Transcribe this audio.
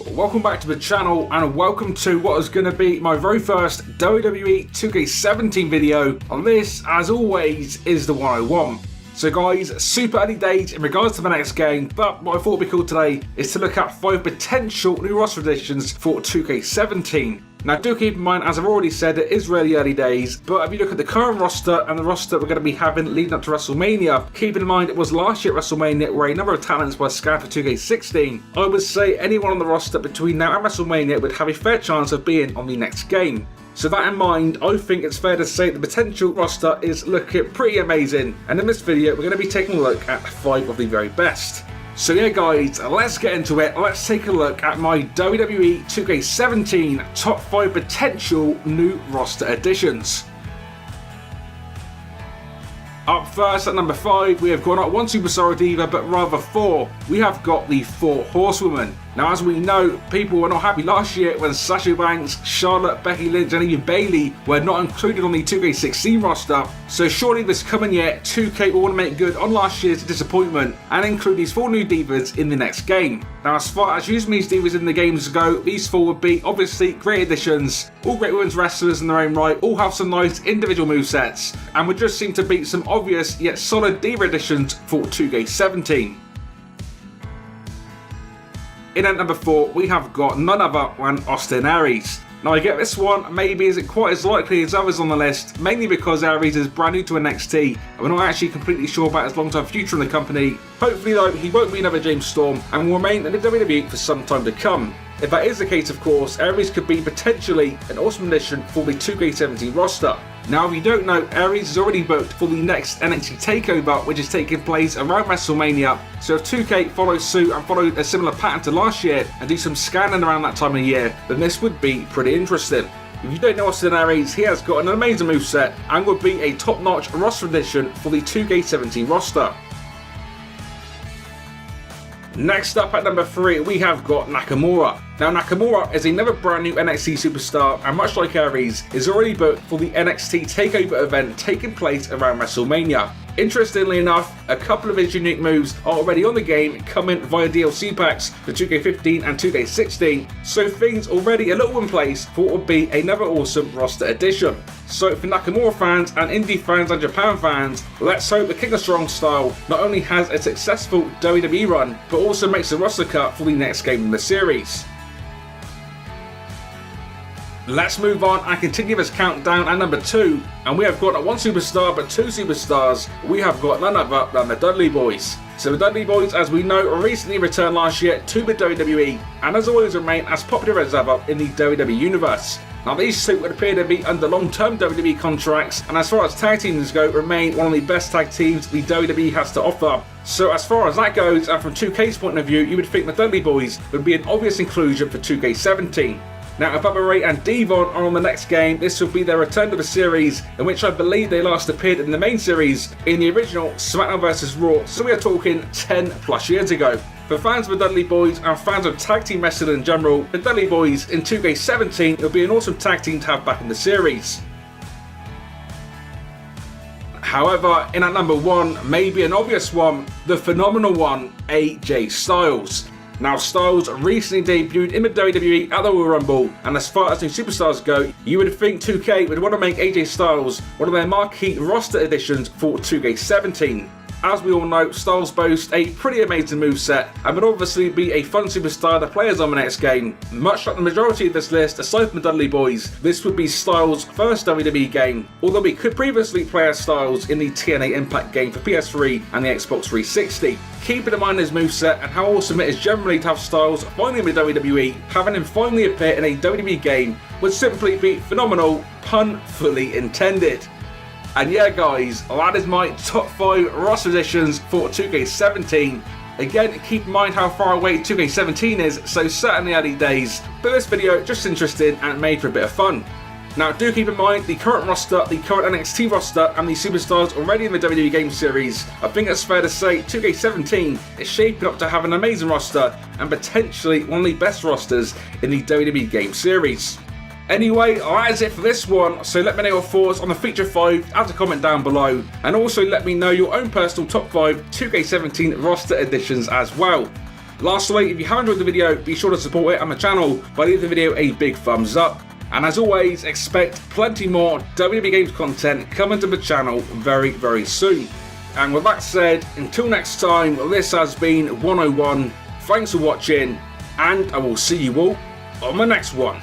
Welcome back to the channel and welcome to what is going to be my very first WWE 2K17 video, and this, as always, is the 101. So guys, super early days in regards to the next game, but what I thought would be cool today is to look at 5 potential new roster additions for 2K17. Now do keep in mind, as I've already said, it is really early days, but if you look at the current roster and the roster we're going to be having leading up to WrestleMania, keeping in mind it was last year at WrestleMania where a number of talents were scanned for 2K16, I would say anyone on the roster between now and WrestleMania would have a fair chance of being on the next game. So that in mind, I think it's fair to say the potential roster is looking pretty amazing, and in this video we're going to be taking a look at 5 of the very best. So yeah guys, let's get into it. Let's take a look at my WWE 2K17 top 5 potential new roster additions. Up first at number 5, we have got not 1 Superstar Diva, but rather 4. We have got the 4 Horsewomen. Now as we know, people were not happy last year when Sasha Banks, Charlotte, Becky Lynch and even Bayley were not included on the 2K16 roster. So surely this coming year, 2K will want to make good on last year's disappointment and include these 4 new divas in the next game. Now as far as using these divas in the games go, these 4 would be obviously great additions, all great women's wrestlers in their own right, all have some nice individual movesets, and would just seem to be some obvious yet solid diva additions for 2K17. In at number 4, we have got none other than Austin Aries. Now I get this one maybe isn't quite as likely as others on the list, mainly because Aries is brand new to NXT and we're not actually completely sure about his long-term future in the company. Hopefully though, he won't be another James Storm and will remain in the WWE for some time to come. If that is the case, of course, Aries could be potentially an awesome addition for the 2K17 roster. Now if you don't know, Aries is already booked for the next NXT TakeOver, which is taking place around WrestleMania, so if 2K follows suit and follow a similar pattern to last year and do some scanning around that time of year, then this would be pretty interesting. If you don't know Austin Aries, he has got an amazing moveset and would be a top-notch roster addition for the 2K17 roster. Next up at number 3, we have got Nakamura. Now Nakamura is another brand new NXT superstar and much like Aries, is already booked for the NXT TakeOver event taking place around WrestleMania. Interestingly enough, a couple of his unique moves are already on the game, coming via DLC packs for 2K15 and 2K16, so things already a little in place for what would be another awesome roster addition. So for Nakamura fans and indie fans and Japan fans, let's hope the King of Strong style not only has a successful WWE run, but also makes a roster cut for the next game in the series. Let's move on and continue this countdown at number 2, and we have got not 1 superstar but 2 superstars. We have got none other than the Dudley Boys. So the Dudley Boys, as we know, recently returned last year to the WWE and as always remain as popular as ever in the WWE universe. Now these 2 would appear to be under long-term WWE contracts, and as far as tag teams go, remain one of the best tag teams the WWE has to offer. So as far as that goes, and from 2K's point of view, you would think the Dudley Boys would be an obvious inclusion for 2K17. Now if Bubba Ray and Devon are on the next game, this will be their return to the series, in which I believe they last appeared in the main series in the original SmackDown vs Raw, so we are talking 10 plus years ago. For fans of the Dudley Boys and fans of tag team wrestling in general, the Dudley Boys in 2K17 will be an awesome tag team to have back in the series. However, in at number 1, maybe an obvious one, the phenomenal one, AJ Styles. Now Styles recently debuted in the WWE at the Royal Rumble, and as far as new superstars go, you would think 2K would want to make AJ Styles one of their marquee roster additions for 2K17. As we all know, Styles boasts a pretty amazing moveset and would obviously be a fun superstar to play as on the next game. Much like the majority of this list, aside from the Dudley Boys, this would be Styles' first WWE game, although we could previously play as Styles in the TNA Impact game for PS3 and the Xbox 360. Keeping in mind his moveset and how awesome it is generally to have Styles finally in the WWE, having him finally appear in a WWE game would simply be phenomenal, pun fully intended. And yeah guys, that is my top 5 roster additions for 2K17. Again, keep in mind how far away 2K17 is, so certainly early days, but this video just interesting and made for a bit of fun. Now do keep in mind the current roster, the current NXT roster and the superstars already in the WWE game series. I think it's fair to say 2K17 is shaping up to have an amazing roster and potentially one of the best rosters in the WWE game series. Anyway, that is it for this one, so let me know your thoughts on the feature 5 as a comment down below, and also let me know your own personal top 5 2K17 roster additions as well. Lastly, if you have enjoyed the video, be sure to support it and the channel by leaving the video a big thumbs up. And as always, expect plenty more WWE games content coming to the channel very, very soon. And with that said, until next time, this has been 101. Thanks for watching, and I will see you all on the next one.